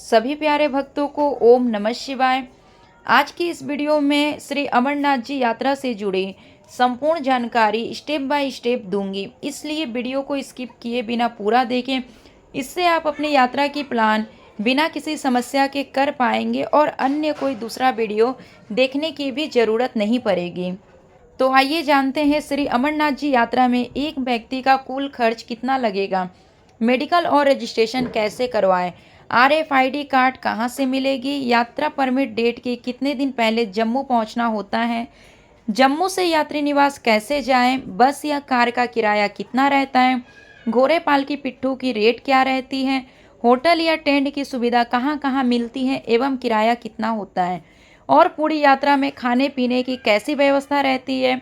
सभी प्यारे भक्तों को ओम नमः शिवाय। आज की इस वीडियो में श्री अमरनाथ जी यात्रा से जुड़ी संपूर्ण जानकारी स्टेप बाय स्टेप दूंगी, इसलिए वीडियो को स्किप किए बिना पूरा देखें। इससे आप अपनी यात्रा की प्लान बिना किसी समस्या के कर पाएंगे और अन्य कोई दूसरा वीडियो देखने की भी ज़रूरत नहीं पड़ेगी। तो आइए जानते हैं श्री अमरनाथ जी यात्रा में एक व्यक्ति का कुल खर्च कितना लगेगा, मेडिकल और रजिस्ट्रेशन कैसे करवाएं, आरएफआईडी कार्ड कहां से मिलेगी, यात्रा परमिट डेट के कितने दिन पहले जम्मू पहुंचना होता है, जम्मू से यात्री निवास कैसे जाएं, बस या कार का किराया कितना रहता है, घोड़े पालकी पिट्ठू की रेट क्या रहती है, होटल या टेंट की सुविधा कहां कहां मिलती है एवं किराया कितना होता है, और पूरी यात्रा में खाने पीने की कैसी व्यवस्था रहती है,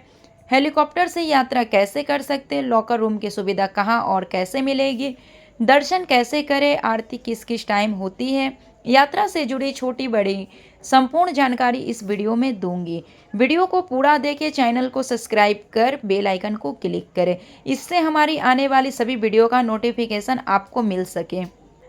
हेलीकॉप्टर से यात्रा कैसे कर सकते हैं, लॉकर रूम की सुविधा कहाँ और कैसे मिलेगी, दर्शन कैसे करें, आरती किस किस टाइम होती है, यात्रा से जुड़ी छोटी बड़ी संपूर्ण जानकारी इस वीडियो में दूंगी। वीडियो को पूरा देखें, चैनल को सब्सक्राइब कर बेल आइकन को क्लिक करें, इससे हमारी आने वाली सभी वीडियो का नोटिफिकेशन आपको मिल सके।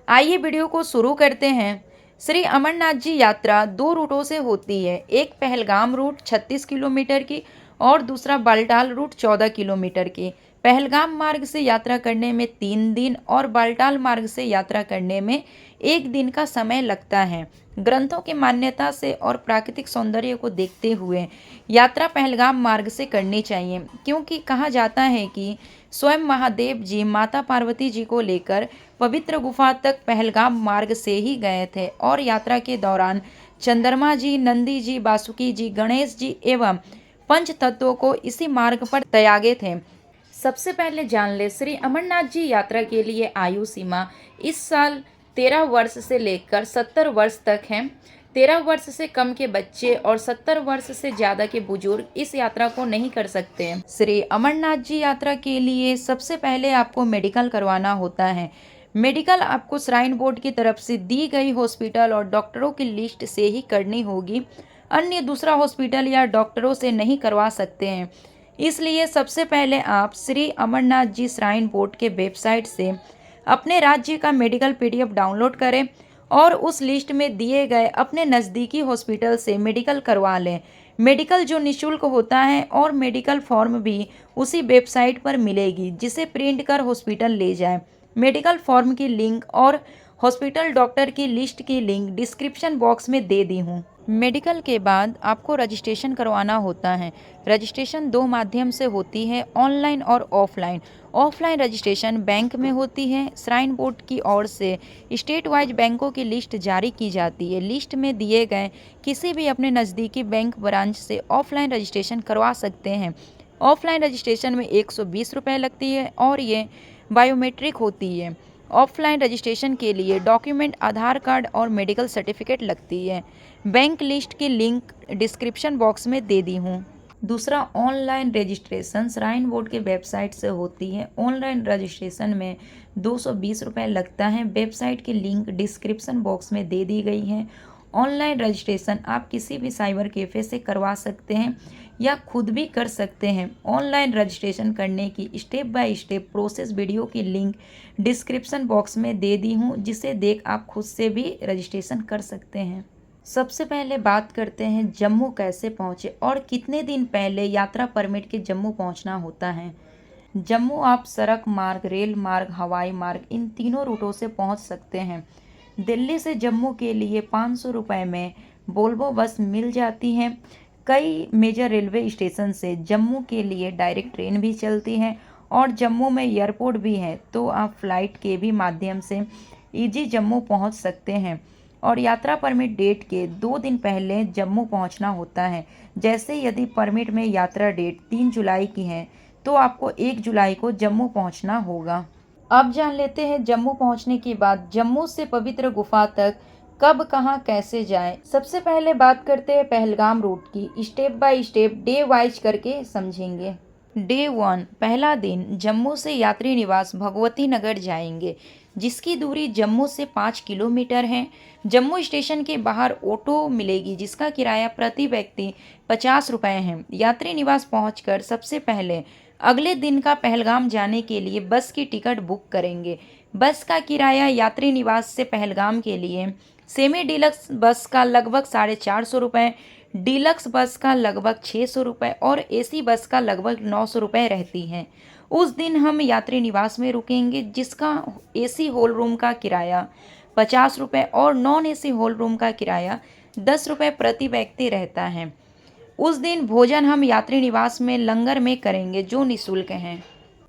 आइए वीडियो को शुरू करते हैं। श्री अमरनाथ जी यात्रा दो रूटों से होती है, एक पहलगाम रूट 36 किलोमीटर की और दूसरा बालटाल रूट 14 किलोमीटर की। पहलगाम मार्ग से यात्रा करने में 3 दिन और बालटाल मार्ग से यात्रा करने में 1 दिन का समय लगता है। ग्रंथों की मान्यता से और प्राकृतिक सौंदर्य को देखते हुए यात्रा पहलगाम मार्ग से करनी चाहिए, क्योंकि कहा जाता है कि स्वयं महादेव जी माता पार्वती जी को लेकर पवित्र गुफा तक पहलगाम मार्ग से ही गए थे और यात्रा के दौरान चंद्रमा जी, नंदी जी, वासुकी जी, गणेश जी एवं पंच तत्वों को इसी मार्ग पर त्यागे थे। सबसे पहले जान ले, श्री अमरनाथ जी यात्रा के लिए आयु सीमा इस साल 13 वर्ष से लेकर 70 वर्ष तक है। 13 वर्ष से कम के बच्चे और 70 वर्ष से ज़्यादा के बुजुर्ग इस यात्रा को नहीं कर सकते हैं। श्री अमरनाथ जी यात्रा के लिए सबसे पहले आपको मेडिकल करवाना होता है। मेडिकल आपको श्राइन बोर्ड की तरफ से दी गई हॉस्पिटल और डॉक्टरों की लिस्ट से ही करनी होगी, अन्य दूसरा हॉस्पिटल या डॉक्टरों से नहीं करवा सकते हैं। इसलिए सबसे पहले आप श्री अमरनाथ जी श्राइन बोर्ड के वेबसाइट से अपने राज्य का मेडिकल पीडीएफ डाउनलोड करें और उस लिस्ट में दिए गए अपने नज़दीकी हॉस्पिटल से मेडिकल करवा लें। मेडिकल जो निःशुल्क होता है और मेडिकल फॉर्म भी उसी वेबसाइट पर मिलेगी, जिसे प्रिंट कर हॉस्पिटल ले जाएं। मेडिकल फॉर्म की लिंक और हॉस्पिटल डॉक्टर की लिस्ट की लिंक डिस्क्रिप्शन बॉक्स में दे दी हूँ। मेडिकल के बाद आपको रजिस्ट्रेशन करवाना होता है। रजिस्ट्रेशन 2 माध्यम से होती है, ऑनलाइन और ऑफलाइन। ऑफलाइन रजिस्ट्रेशन बैंक में होती है। श्राइन बोर्ड की ओर से स्टेट वाइज बैंकों की लिस्ट जारी की जाती है। लिस्ट में दिए गए किसी भी अपने नज़दीकी बैंक ब्रांच से ऑफलाइन रजिस्ट्रेशन करवा सकते हैं। ऑफलाइन रजिस्ट्रेशन में 120 रुपये लगती है और ये बायोमेट्रिक होती है। ऑफलाइन रजिस्ट्रेशन के लिए डॉक्यूमेंट आधार कार्ड और मेडिकल सर्टिफिकेट लगती है। बैंक लिस्ट की लिंक डिस्क्रिप्शन बॉक्स में दे दी हूँ। दूसरा, ऑनलाइन रजिस्ट्रेशन श्राइन बोर्ड के वेबसाइट से होती है। ऑनलाइन रजिस्ट्रेशन में 220 रुपये लगता है। वेबसाइट की लिंक डिस्क्रिप्शन बॉक्स में दे दी गई है। ऑनलाइन रजिस्ट्रेशन आप किसी भी साइबर कैफ़े से करवा सकते हैं या खुद भी कर सकते हैं। ऑनलाइन रजिस्ट्रेशन करने की step by step process video की लिंक डिस्क्रिप्शन बॉक्स में दे दी हूँ, जिसे देख आप खुद से भी रजिस्ट्रेशन कर सकते हैं। सबसे पहले बात करते हैं जम्मू कैसे पहुँचे और कितने दिन पहले यात्रा परमिट के जम्मू पहुँचना होता है। जम्मू आप सड़क मार्ग, रेल मार्ग, हवाई मार्ग इन तीनों रूटों से पहुँच सकते हैं। दिल्ली से जम्मू के लिए 500 रुपये में वोल्वो बस मिल जाती है। कई मेजर रेलवे स्टेशन से जम्मू के लिए डायरेक्ट ट्रेन भी चलती है और जम्मू में एयरपोर्ट भी है, तो आप फ्लाइट के भी माध्यम से इजी जम्मू पहुंच सकते हैं। और यात्रा परमिट डेट के 2 दिन पहले जम्मू पहुंचना होता है। जैसे यदि परमिट में यात्रा डेट 3 जुलाई की है, तो आपको 1 जुलाई को जम्मू पहुंचना होगा। अब जान लेते हैं जम्मू पहुंचने के बाद जम्मू से पवित्र गुफा तक कब, कहां, कैसे जाएं। सबसे पहले बात करते हैं पहलगाम रूट की। Step by step day wise करके समझेंगे। डे 1 पहला दिन, जम्मू से यात्री निवास भगवती नगर जाएंगे, जिसकी दूरी जम्मू से 5 किलोमीटर है। जम्मू स्टेशन के बाहर ऑटो मिलेगी, जिसका किराया प्रति व्यक्ति 50 रुपये है। यात्री निवास पहुंचकर सबसे पहले अगले दिन का पहलगाम जाने के लिए बस की टिकट बुक करेंगे। बस का किराया यात्री निवास से पहलगाम के लिए सेमी डीलक्स बस का लगभग 450 रुपये, डीलक्स बस का लगभग 600 रुपये और एसी बस का लगभग 900 रुपये रहती है। उस दिन हम यात्री निवास में रुकेंगे, जिसका एसी हॉल रूम का किराया 50 रुपये और नॉन एसी हॉल रूम का किराया 10 रुपये प्रति व्यक्ति रहता है। उस दिन भोजन हम यात्री निवास में लंगर में करेंगे, जो निःशुल्क हैं।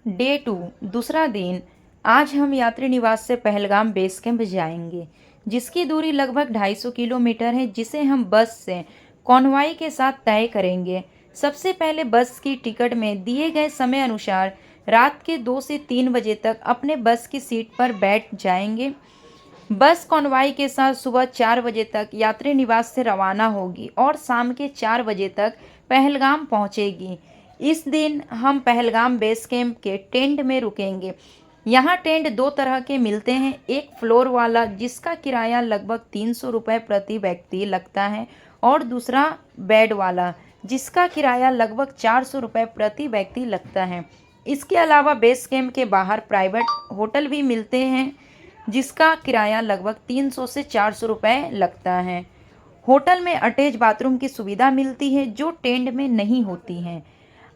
डे 2 दूसरा दिन। आज हम यात्री निवास से पहलगाम बेस कैंप जाएंगे, जिसकी दूरी लगभग 250 किलोमीटर है, जिसे हम बस से कॉन्वॉय के साथ तय करेंगे। सबसे पहले बस की टिकट में दिए गए समय अनुसार रात के 2 से 3 बजे तक अपने बस की सीट पर बैठ जाएंगे। बस कॉन्वॉय के साथ सुबह 4 बजे तक यात्री निवास से रवाना होगी और शाम के 4 बजे तक पहलगाम पहुंचेगी। इस दिन हम पहलगाम बेस कैंप के टेंट में रुकेंगे। यहाँ टेंट 2 तरह के मिलते हैं, एक फ्लोर वाला जिसका किराया लगभग 300 रुपये प्रति व्यक्ति लगता है और दूसरा बेड वाला जिसका किराया लगभग 400 रुपये प्रति व्यक्ति लगता है। इसके अलावा बेस कैंप के बाहर प्राइवेट होटल भी मिलते हैं, जिसका किराया लगभग 300 से 400 रुपये लगता है। होटल में अटैच बाथरूम की सुविधा मिलती है, जो टेंट में नहीं होती है।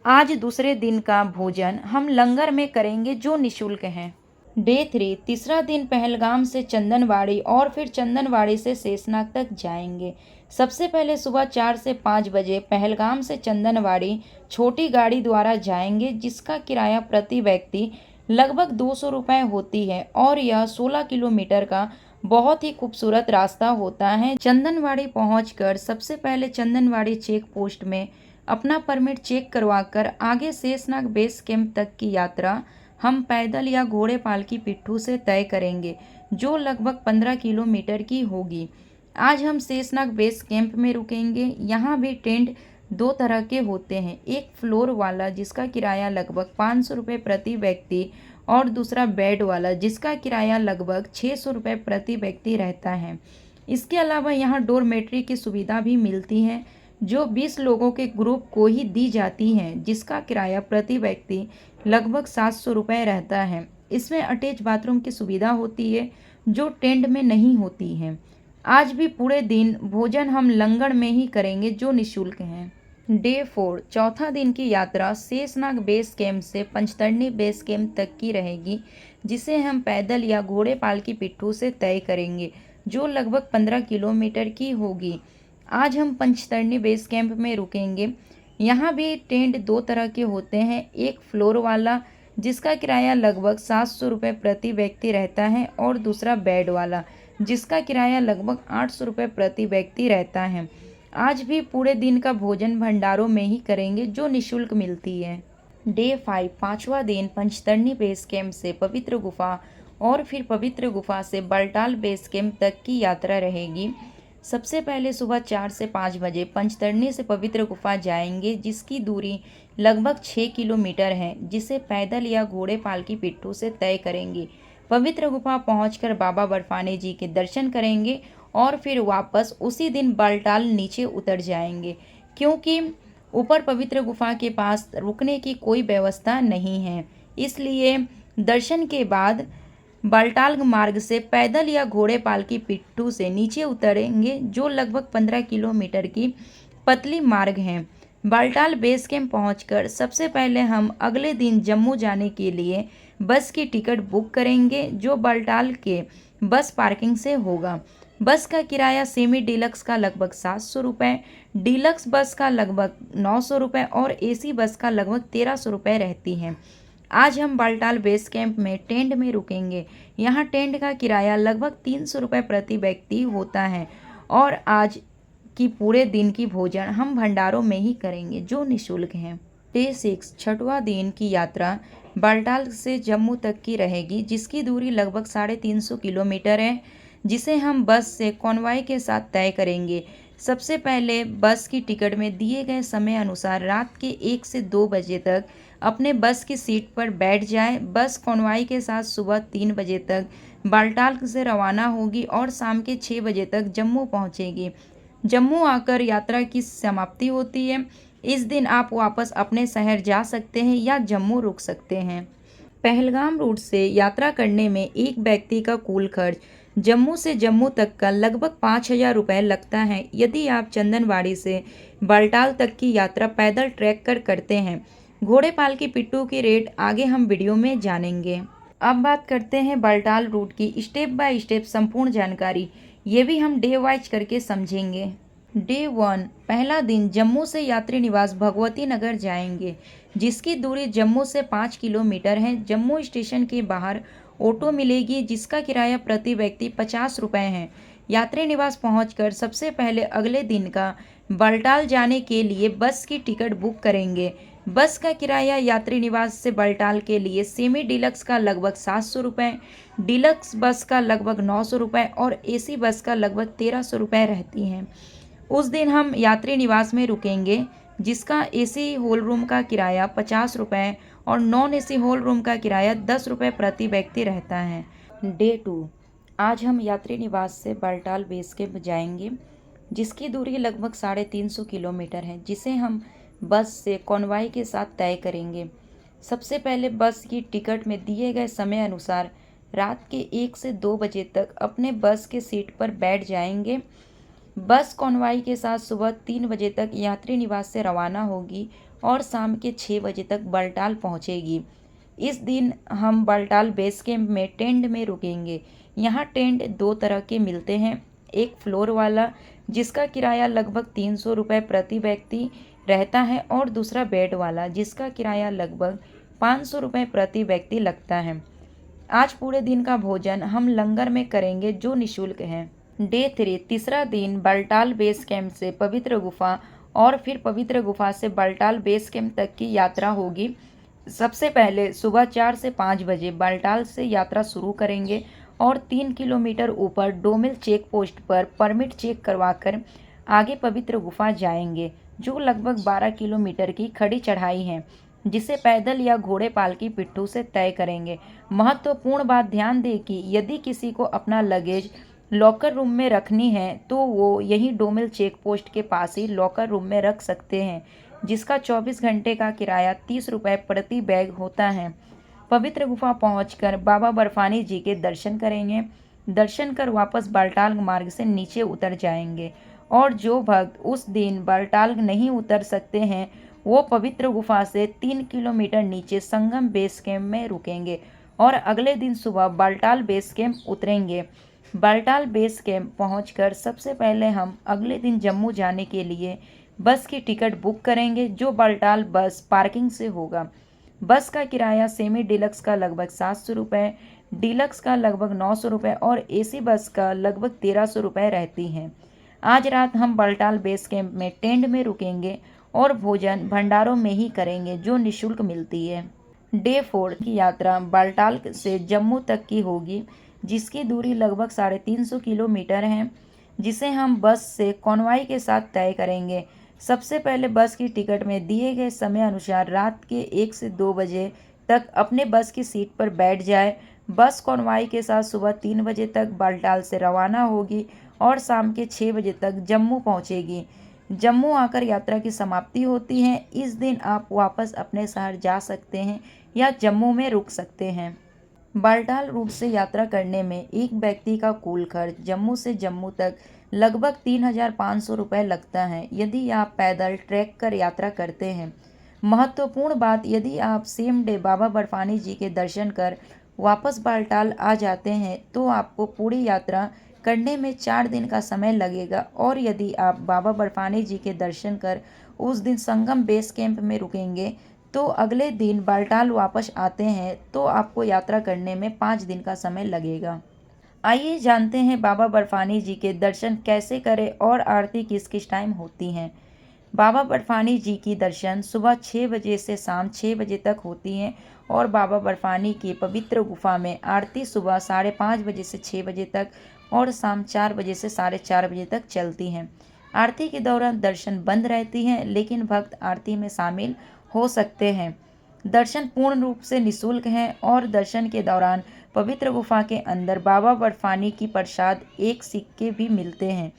आज दूसरे दिन का भोजन हम लंगर में करेंगे, जो निःशुल्क है। डे 3 तीसरा दिन। पहलगाम से चंदनवाड़ी और फिर चंदनवाड़ी से शेषनाग तक जाएंगे। सबसे पहले सुबह 4 से 5 बजे पहलगाम से चंदनवाड़ी छोटी गाड़ी द्वारा जाएंगे, जिसका किराया प्रति व्यक्ति लगभग 200 रुपये होती है और यह 16 किलोमीटर का बहुत ही खूबसूरत रास्ता होता है। चंदनवाड़ी पहुंचकर सबसे पहले चंदनवाड़ी चेक पोस्ट में अपना परमिट चेक करवाकर आगे शेषनाग बेस कैंप तक की यात्रा हम पैदल या घोड़े पालकी पिट्ठू से तय करेंगे, जो लगभग 15 किलोमीटर की होगी। आज हम शेषनाग बेस कैंप में रुकेंगे। यहाँ भी टेंट 2 तरह के होते हैं, एक फ्लोर वाला जिसका किराया लगभग 500 रुपये प्रति व्यक्ति और दूसरा बेड वाला जिसका किराया लगभग 600 रुपये प्रति व्यक्ति रहता है। इसके अलावा यहाँ डोरमेट्री की सुविधा भी मिलती है, जो 20 लोगों के ग्रुप को ही दी जाती है, जिसका किराया प्रति व्यक्ति लगभग 700 रुपये रहता है। इसमें अटैच बाथरूम की सुविधा होती है, जो टेंट में नहीं होती है। आज भी पूरे दिन भोजन हम लंगर में ही करेंगे, जो निःशुल्क हैं। डे 4 चौथा दिन की यात्रा शेषनाग बेस कैंप से पंचतरणी बेस कैंप तक की रहेगी, जिसे हम पैदल या घोड़े पालकी पिट्ठू से तय करेंगे, जो लगभग 15 किलोमीटर की होगी। आज हम पंचतरणी बेस कैंप में रुकेंगे। यहाँ भी टेंट 2 तरह के होते हैं, एक फ्लोर वाला जिसका किराया लगभग 700 रुपये प्रति व्यक्ति रहता है और दूसरा बेड वाला जिसका किराया लगभग 800 रुपये प्रति व्यक्ति रहता है। आज भी पूरे दिन का भोजन भंडारों में ही करेंगे, जो निःशुल्क मिलती है। डे 5 पाँचवा दिन। पंचतरणी बेस कैंप से पवित्र गुफा और फिर पवित्र गुफा से बलटाल बेस कैंप तक की यात्रा रहेगी। सबसे पहले सुबह 4 से 5 बजे पंचतरणी से पवित्र गुफा जाएंगे, जिसकी दूरी लगभग 6 किलोमीटर है, जिसे पैदल या घोड़े पालकी पिट्ठू से तय करेंगे। पवित्र गुफा पहुंचकर बाबा बर्फानी जी के दर्शन करेंगे और फिर वापस उसी दिन बालटाल नीचे उतर जाएंगे, क्योंकि ऊपर पवित्र गुफा के पास रुकने की कोई व्यवस्था नहीं है। इसलिए दर्शन के बाद बालटाल मार्ग से पैदल या घोड़े पालकी पिट्ठू से नीचे उतरेंगे, जो लगभग 15 किलोमीटर की पतली मार्ग है। बालटाल बेस कैंप पहुंचकर सबसे पहले हम अगले दिन जम्मू जाने के लिए बस की टिकट बुक करेंगे, जो बालटाल के बस पार्किंग से होगा। बस का किराया सेमी डीलक्स का लगभग 700 रुपये, डीलक्स बस का लगभग 900 रुपये और एसी बस का लगभग 1300 रुपये रहती है। आज हम बालटाल बेस कैंप में टेंट में रुकेंगे। यहाँ टेंट का किराया लगभग 300 रुपये प्रति व्यक्ति होता है और आज की पूरे दिन की भोजन हम भंडारों में ही करेंगे, जो निःशुल्क हैं। डे 6 छठवां दिन की यात्रा बालटाल से जम्मू तक की रहेगी, जिसकी दूरी लगभग 350 किलोमीटर है, जिसे हम बस से कॉन्वॉय के साथ तय करेंगे। सबसे पहले बस की टिकट में दिए गए समय अनुसार रात के 1 से 2 बजे तक अपने बस की सीट पर बैठ जाएं। बस कॉन्वॉय के साथ सुबह 3 बजे तक बालटाल से रवाना होगी और शाम के 6 बजे तक जम्मू पहुंचेगी। जम्मू आकर यात्रा की समाप्ति होती है। इस दिन आप वापस अपने शहर जा सकते हैं या जम्मू रुक सकते हैं। पहलगाम रूट से यात्रा करने में एक व्यक्ति का कुल खर्च जम्मू से जम्मू तक का लगभग 5,000 रुपये लगता है यदि आप चंदनवाड़ी से बालटाल तक की यात्रा पैदल ट्रैक कर करते हैं। घोड़े पाल की पिट्ठू की रेट आगे हम वीडियो में जानेंगे। अब बात करते हैं बालटाल रूट की स्टेप बाय स्टेप संपूर्ण जानकारी। ये भी हम डे वाइज करके समझेंगे। डे 1 पहला दिन जम्मू से यात्री निवास भगवती नगर जाएंगे, जिसकी दूरी जम्मू से 5 किलोमीटर है। जम्मू स्टेशन के बाहर ऑटो मिलेगी जिसका किराया प्रति व्यक्ति 50 रुपये है। यात्री निवास पहुंचकर सबसे पहले अगले दिन का बालटाल जाने के लिए बस की टिकट बुक करेंगे। बस का किराया यात्री निवास से बालटाल के लिए सेमी डिलक्स का लगभग 700 रुपये, डिलक्स बस का लगभग 900 रुपये और एसी बस का लगभग 1300 रुपये रहती हैं। उस दिन हम यात्री निवास में रुकेंगे जिसका एसी हॉल रूम का किराया 50 रुपये और नॉन एसी हॉल रूम का किराया 10 रुपये प्रति व्यक्ति रहता है। डे 2 आज हम यात्री निवास से बालटाल बेस कैंप जाएंगे, जिसकी दूरी लगभग 350 किलोमीटर है, जिसे हम बस से कॉन्वॉय के साथ तय करेंगे। सबसे पहले बस की टिकट में दिए गए समय अनुसार रात के 1 से 2 बजे तक अपने बस के सीट पर बैठ जाएंगे। बस कॉन्वॉय के साथ सुबह 3 बजे तक यात्री निवास से रवाना होगी और शाम के 6 बजे तक बालटाल पहुंचेगी। इस दिन हम बालटाल बेस कैंप में टेंट में रुकेंगे। यहाँ टेंट 2 तरह के मिलते हैं, एक फ्लोर वाला जिसका किराया लगभग 300 रुपये प्रति व्यक्ति रहता है और दूसरा बेड वाला जिसका किराया लगभग 500 रुपये प्रति व्यक्ति लगता है। आज पूरे दिन का भोजन हम लंगर में करेंगे जो निःशुल्क है। डे 3 तीसरा दिन बालटाल बेस कैंप से पवित्र गुफा और फिर पवित्र गुफा से बालटाल बेस कैंप तक की यात्रा होगी। सबसे पहले सुबह 4 से 5 बजे बालटाल से यात्रा शुरू करेंगे और 3 किलोमीटर ऊपर डोमिल चेक पोस्ट पर परमिट चेक करवाकर आगे पवित्र गुफा जाएंगे, जो लगभग 12 किलोमीटर की खड़ी चढ़ाई है, जिसे पैदल या घोड़े पाल की पिट्ठू से तय करेंगे। महत्वपूर्ण बात ध्यान दें कि यदि किसी को अपना लगेज लॉकर रूम में रखनी है तो वो यहीं डोमिल चेक पोस्ट के पास ही लॉकर रूम में रख सकते हैं, जिसका 24 घंटे का किराया 30 रुपये प्रति बैग होता है। पवित्र गुफा पहुंचकर बाबा बर्फानी जी के दर्शन करेंगे। दर्शन कर वापस बालटाल मार्ग से नीचे उतर जाएंगे और जो भक्त उस दिन बालटाल नहीं उतर सकते हैं वो पवित्र गुफा से 3 किलोमीटर नीचे संगम बेस कैंप में रुकेंगे और अगले दिन सुबह बालटाल बेस कैंप उतरेंगे। बालटाल बेस कैंप पहुंचकर सबसे पहले हम अगले दिन जम्मू जाने के लिए बस की टिकट बुक करेंगे जो बालटाल बस पार्किंग से होगा। बस का किराया सेमी डिलक्स का लगभग 700 रुपये, डिलक्स का लगभग 900 रुपये और एसी बस का लगभग 1300 रुपये रहती हैं। आज रात हम बालटाल बेस कैंप में टेंट में रुकेंगे और भोजन भंडारों में ही करेंगे जो निःशुल्क मिलती है। डे 4 की यात्रा बालटाल से जम्मू तक की होगी, जिसकी दूरी लगभग 350 किलोमीटर है, जिसे हम बस से कॉन्वॉय के साथ तय करेंगे। सबसे पहले बस की टिकट में दिए गए समय अनुसार रात के 1 से 2 बजे तक अपने बस की सीट पर बैठ जाए। बस कॉन्वॉय के साथ सुबह 3 बजे तक बालटाल से रवाना होगी और शाम के 6 बजे तक जम्मू पहुंचेगी। जम्मू आकर यात्रा की समाप्ति होती है। इस दिन आप वापस अपने शहर जा सकते हैं या जम्मू में रुक सकते हैं। बालटाल रूट से यात्रा करने में एक व्यक्ति का कुल खर्च जम्मू से जम्मू तक लगभग 3,500 रुपये लगता है यदि आप पैदल ट्रैक कर यात्रा करते हैं। महत्वपूर्ण बात, यदि आप सेम डे बाबा बर्फानी जी के दर्शन कर वापस बालटाल आ जाते हैं तो आपको पूरी यात्रा करने में 4 दिन का समय लगेगा और यदि आप बाबा बर्फानी जी के दर्शन कर उस दिन संगम बेस कैंप में रुकेंगे तो अगले दिन बालटाल वापस आते हैं तो आपको यात्रा करने में 5 दिन का समय लगेगा। आइए जानते हैं बाबा बर्फानी जी के दर्शन कैसे करें और आरती किस किस टाइम होती हैं। बाबा बर्फानी जी की दर्शन सुबह 6 बजे से शाम 6 बजे तक होती हैं और बाबा बर्फानी की पवित्र गुफा में आरती सुबह 5:30 बजे से 6 बजे तक और शाम 4 बजे से 4:30 बजे तक चलती हैं। आरती के दौरान दर्शन बंद रहती हैं, लेकिन भक्त आरती में शामिल हो सकते हैं। दर्शन पूर्ण रूप से निःशुल्क हैं और दर्शन के दौरान पवित्र गुफा के अंदर बाबा बर्फानी की प्रसाद एक सिक्के भी मिलते हैं।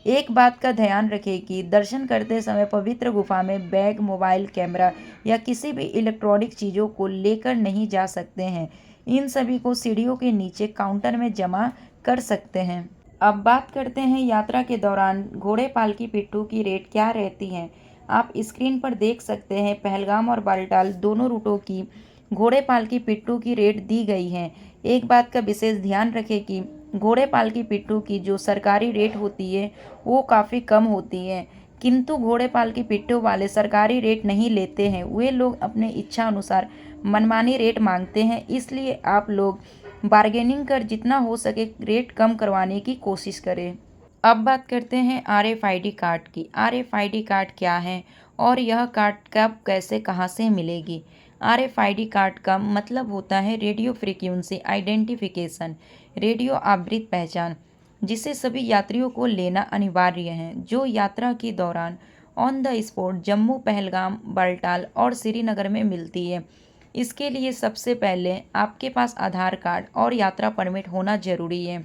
एक बात का ध्यान रखें कि दर्शन करते समय पवित्र गुफा में बैग, मोबाइल, कैमरा या किसी भी इलेक्ट्रॉनिक चीज़ों को लेकर नहीं जा सकते हैं। इन सभी को सीढ़ियों के नीचे काउंटर में जमा कर सकते हैं। अब बात करते हैं यात्रा के दौरान घोड़े पालकी पिट्ठू की रेट क्या रहती हैं। आप स्क्रीन पर देख सकते हैं पहलगाम और बालटाल दोनों रूटों की घोड़े पालकी पिट्ठू की रेट दी गई है। एक बात का विशेष ध्यान रखें कि घोड़े पालकी पिट्ठू की जो सरकारी रेट होती है वो काफ़ी कम होती है, किंतु घोड़े पालकी पिट्ठू वाले सरकारी रेट नहीं लेते हैं। वे लोग अपने इच्छा अनुसार मनमानी रेट मांगते हैं, इसलिए आप लोग बार्गेनिंग कर जितना हो सके रेट कम करवाने की कोशिश करें। अब बात करते हैं RFID कार्ड की। RFID कार्ड क्या है और यह कार्ड कब कैसे कहाँ से मिलेगी। RFID कार्ड का मतलब होता है रेडियो फ्रीक्वेंसी आइडेंटिफिकेशन, रेडियो आवृत्ति पहचान, जिसे सभी यात्रियों को लेना अनिवार्य है, जो यात्रा के दौरान on the spot Jammu, Pahalgam, Baltal और श्रीनगर में मिलती है। इसके लिए सबसे पहले आपके पास आधार कार्ड और यात्रा परमिट होना जरूरी है।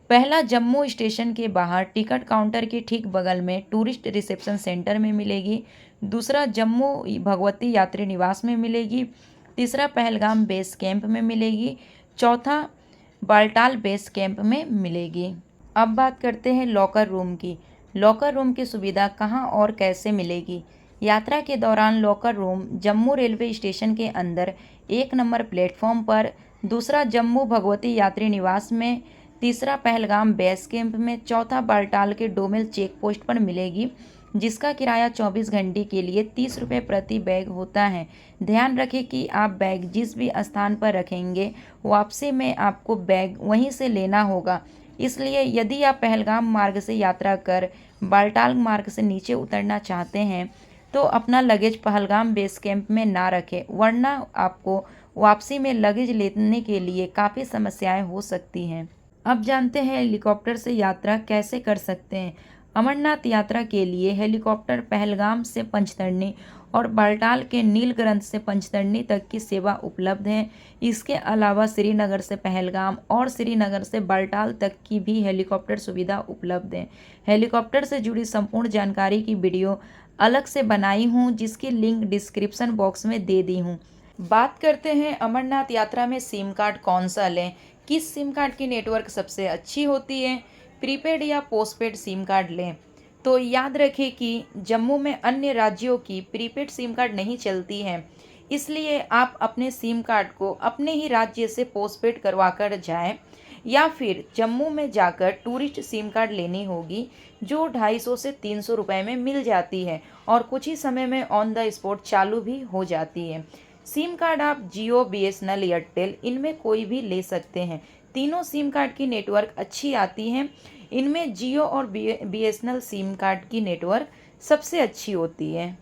पहला जम्मू स्टेशन के बाहर टिकट काउंटर के ठीक बगल में टूरिस्ट रिसेप्शन सेंटर में मिलेगी। दूसरा जम्मू भगवती यात्री निवास में मिलेगी। तीसरा पहलगाम बेस कैंप में मिलेगी। चौथा बालटाल बेस कैंप में मिलेगी। अब बात करते हैं लॉकर रूम की। लॉकर रूम की सुविधा कहाँ और कैसे मिलेगी। यात्रा के दौरान locker room Jammu railway station के अंदर 1 नंबर प्लेटफॉर्म पर, दूसरा जम्मू भगवती यात्री निवास में, तीसरा पहलगाम बेस कैंप में, चौथा बालटाल के डोमेल चेक पोस्ट पर मिलेगी, जिसका किराया 24 घंटे के लिए 30 रुपये प्रति बैग होता है। ध्यान रखें कि आप बैग जिस भी स्थान पर रखेंगे वापसी में आपको बैग वहीं से लेना होगा। इसलिए यदि आप पहलगाम मार्ग से यात्रा कर बालटाल मार्ग से नीचे उतरना चाहते हैं तो अपना लगेज पहलगाम बेस कैंप में ना रखें, वरना आपको वापसी में लगेज लेने के लिए काफ़ी समस्याएं हो सकती हैं। अब जानते हैं हेलीकॉप्टर से यात्रा कैसे कर सकते हैं। अमरनाथ यात्रा के लिए हेलीकॉप्टर पहलगाम से पंचतरणी और बालटाल के नीलकंठ से पंचतरणी तक की सेवा उपलब्ध है। इसके अलावा श्रीनगर से पहलगाम और श्रीनगर से बालटाल तक की भी हेलीकॉप्टर सुविधा उपलब्ध है। हेलीकॉप्टर से जुड़ी संपूर्ण जानकारी की वीडियो अलग से बनाई हूँ, जिसकी लिंक डिस्क्रिप्शन बॉक्स में दे दी हूँ। बात करते हैं अमरनाथ यात्रा में सिम कार्ड कौन सा लें, किस सिम कार्ड की नेटवर्क सबसे अच्छी होती है, प्रीपेड या पोस्टपेड सिम कार्ड लें। तो याद रखें कि जम्मू में अन्य राज्यों की प्रीपेड सिम कार्ड नहीं चलती है, इसलिए आप अपने सिम कार्ड को अपने ही राज्य से पोस्टपेड करवा कर जाएँ, या फिर जम्मू में जाकर टूरिस्ट सिम कार्ड लेनी होगी, जो 250 से 300 रुपये में मिल जाती है और कुछ ही समय में ऑन द स्पॉट चालू भी हो जाती है। सिम कार्ड आप जियो, BSNL, एयरटेल इनमें कोई भी ले सकते हैं। तीनों सिम कार्ड की नेटवर्क अच्छी आती है। इनमें जियो और BSNL सिम कार्ड की नेटवर्क सबसे अच्छी होती है।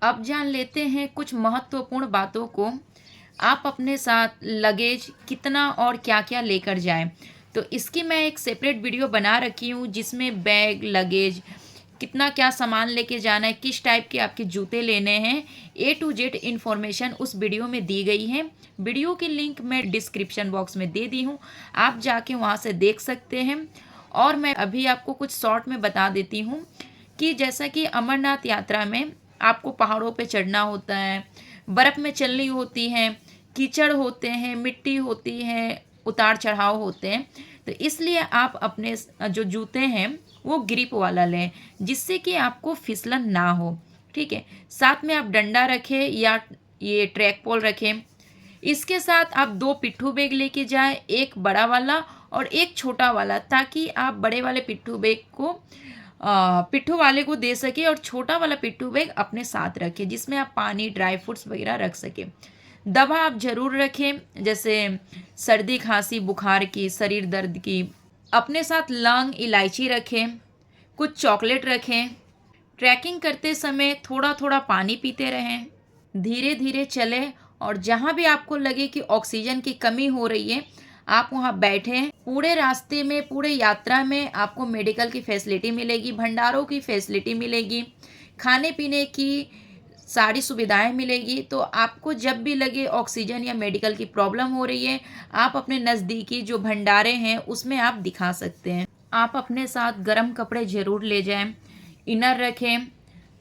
अब जान लेते हैं कुछ महत्वपूर्ण बातों को। आप अपने साथ लगेज कितना और क्या क्या लेकर जाएं, तो इसकी मैं एक सेपरेट वीडियो बना रखी हूँ, जिसमें बैग, लगेज, कितना क्या सामान लेके जाना है, किस टाइप के आपके जूते लेने हैं, A to Z इन्फॉर्मेशन उस वीडियो में दी गई है। वीडियो की लिंक मैं डिस्क्रिप्शन बॉक्स में दे दी हूँ, आप जाके वहाँ से देख सकते हैं। और मैं अभी आपको कुछ शॉर्ट में बता देती हूँ कि जैसा कि अमरनाथ यात्रा में आपको पहाड़ों पे चढ़ना होता है, बर्फ़ में चलनी होती है, कीचड़ होते हैं, मिट्टी होती है, उतार चढ़ाव होते हैं, तो इसलिए आप अपने जो जूते हैं वो ग्रिप वाला लें, जिससे कि आपको फिसलन ना हो। ठीक है, साथ में आप डंडा रखें या ये ट्रैक पोल रखें। इसके साथ आप 2 पिट्ठू बैग लेके जाएं, एक बड़ा वाला और एक छोटा वाला, ताकि आप बड़े वाले पिट्ठू बैग को पिट्ठू वाले को दे सके और छोटा वाला पिट्ठू बैग अपने साथ रखें, जिसमें आप पानी, ड्राई फ्रूट्स वगैरह रख सकें। दवा आप ज़रूर रखें, जैसे सर्दी, खांसी, बुखार की, शरीर दर्द की। अपने साथ लौंग, इलायची रखें, कुछ चॉकलेट रखें। ट्रैकिंग करते समय थोड़ा थोड़ा पानी पीते रहें, धीरे धीरे चलें और जहाँ भी आपको लगे कि ऑक्सीजन की कमी हो रही है आप वहाँ बैठें। पूरे रास्ते में, पूरे यात्रा में आपको मेडिकल की फैसिलिटी मिलेगी, भंडारों की फैसिलिटी मिलेगी, खाने पीने की सारी सुविधाएं मिलेगी। तो आपको जब भी लगे ऑक्सीजन या मेडिकल की प्रॉब्लम हो रही है, आप अपने नज़दीकी जो भंडारे हैं उसमें आप दिखा सकते हैं। आप अपने साथ गर्म कपड़े ज़रूर ले जाएं, इनर रखें,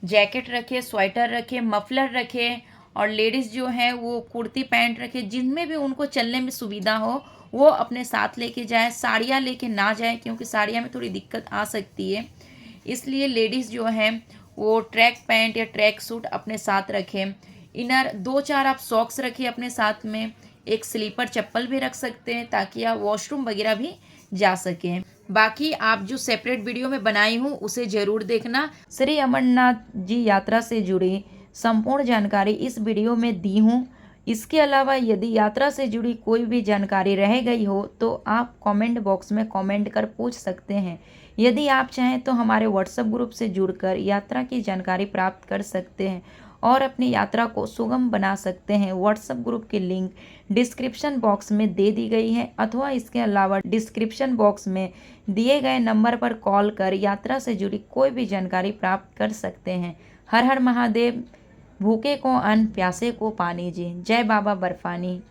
जैकेट रखें, स्वेटर रखें, मफलर रखें और लेडीज़ जो हैं वो कुर्ती पैंट रखें, जिनमें भी उनको चलने में सुविधा हो वो अपने साथ लेके जाएं। साड़ियाँ लेके ना जाएं क्योंकि साड़ियाँ में थोड़ी दिक्कत आ सकती है, इसलिए लेडीज़ जो हैं वो ट्रैक पैंट या ट्रैक सूट अपने साथ रखें। इनर 2-4 आप सॉक्स रखिए अपने साथ में, एक स्लीपर चप्पल भी रख सकते हैं ताकि आप वॉशरूम वगैरह भी जा सकें। बाकी आप जो सेपरेट वीडियो में बनाई हूँ उसे ज़रूर देखना। श्री अमरनाथ जी यात्रा से जुड़ी संपूर्ण जानकारी इस वीडियो में दी हूँ। इसके अलावा यदि यात्रा से जुड़ी कोई भी जानकारी रह गई हो तो आप कमेंट बॉक्स में कमेंट कर पूछ सकते हैं। यदि आप चाहें तो हमारे व्हाट्सएप ग्रुप से जुड़कर यात्रा की जानकारी प्राप्त कर सकते हैं और अपनी यात्रा को सुगम बना सकते हैं। व्हाट्सएप ग्रुप की लिंक डिस्क्रिप्शन बॉक्स में दे दी गई है अथवा इसके अलावा डिस्क्रिप्शन बॉक्स में दिए गए नंबर पर कॉल कर यात्रा से जुड़ी कोई भी जानकारी प्राप्त कर सकते हैं। हर हर महादेव। भूखे को अन्न, प्यासे को पानी जी। जय बाबा बर्फानी।